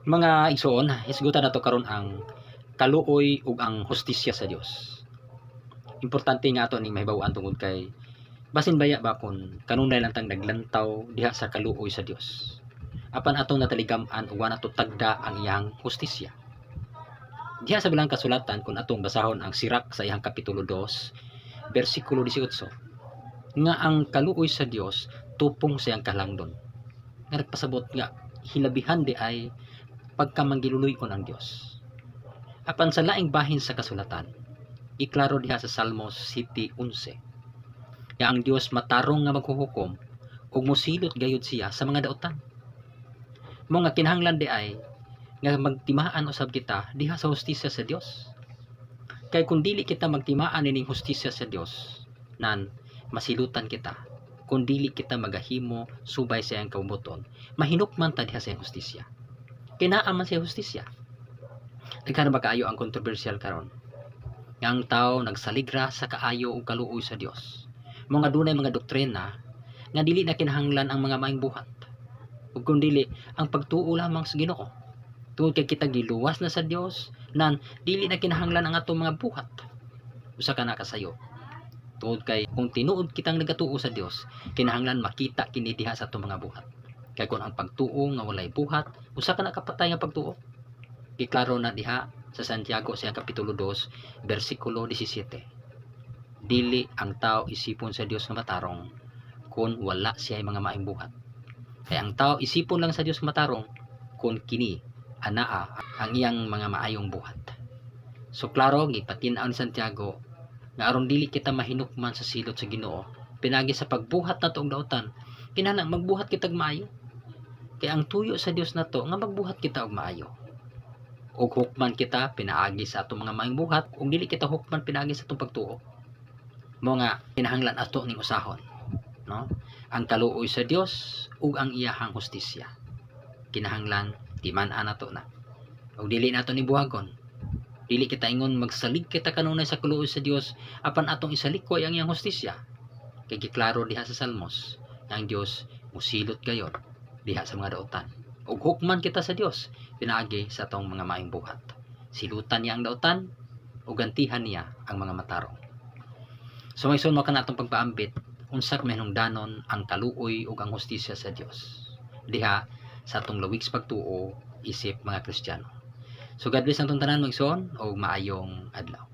Mga igsoon, hisgutan nato karon ang kaluoy ug ang hustisya sa Dios. Importante nga ato ning mahibaw-an tungod kay basin baya ba kun kanunay lang tang naglantaw diha sa kaluoy sa Dios. Apan atong nataligam-an ug wala nato tagda ang iyang hustisya. Diha sa bilang kasulatan kung atong basahon ang Sirak sa iyang kapitulo 2, bersikulo 18, nga ang kaluoy sa Dios tupong sa iyang kalangdon. Nga nagpasabot nga hilabihan di ay pagkamanggiluluyon ang Dios. Apan sa laing bahin sa kasulatan, iklaro diha sa Salmos 7:11, nga ang Dios matarong nga maghuhukom ug mosilot gayud siya sa mga daotan. Mo nga kinahanglan di ay nga magtimaan usab kita diha sa hustisya sa Dios. Kay kung dili kita magtimaan ining hustisya sa Dios, nan masilutan kita. Kung dili kita magahimo subay sa iyang kaubuton, mahinukman ta diha sa iyang hustisya. Kinaa man sa hustisya. Daghan ba kaayo ang kontrobersyal karon? Nga ang tao nagsaligra sa kaayo ug kaluoy sa Dios. Mga dunay mga doktrina nga dili na kinahanglan ang mga maayong buhat. Ug kung dili ang pagtuo lamang sa Ginoo. Tungod kay kita giluwas na sa Dios, nan dili na kinahanglan ang atong mga buhat. Usa ka na kasayo. Tungod kay kung tinuod kitang nagatuo sa Dios, kinahanglan makita kini diha sa atong mga buhat. Kay kung ang pagtuo nga walay buhat, usa ka na kapatay nga pagtuo. Giklaro na diha sa Santiago sa kapitulo 2, bersikulo 17. Dili ang tao isipon sa Dios nga matarong kung wala siya mga maayong buhat. Kay ang tao isipon lang sa Dios nga matarong kung kini anaa ang iyang mga maayong buhat. So klaro gipatin-aw ni Santiago nga aron dili kita mahinukman sa silot sa Ginoo, pinagi sa pagbuhat nato og daotan, kinahanglan magbuhat kita og maayo. Kay ang tuyo sa Dios nato nga magbuhat kita og maayo. Og hukman kita pinaagi sa atong mga maayong buhat, ug dili kita hukman pinaagi sa atong pagtuo. Mo nga kinahanglan ato ning usahon, no? Ang kaluoy sa Dios ug ang iyahang hustisya. Kinahanglan timan-an nato na. Ug dili nato ni buhagon. Dili kita ingon magsalig kita kanunay sa kaluoy sa Dios apan atong isalikoy ang iyang hustisya. Kay giklaro diha sa Salmos, ang Dios musilot gayon diha sa mga daotan. Ug hukman kita sa Dios pinaagi sa atong mga maayong buhat. Silutan niya ang daotan ug gantihan niya ang mga matarong. So may sunmo ka na atong pagpaambit unsa mahinungdanon ang kaluoy ug ang hustisya sa Dios diha sa atong luwig sa pagtuo isip mga Kristiyano. So God bless ang tanan magson og maayong adlaw.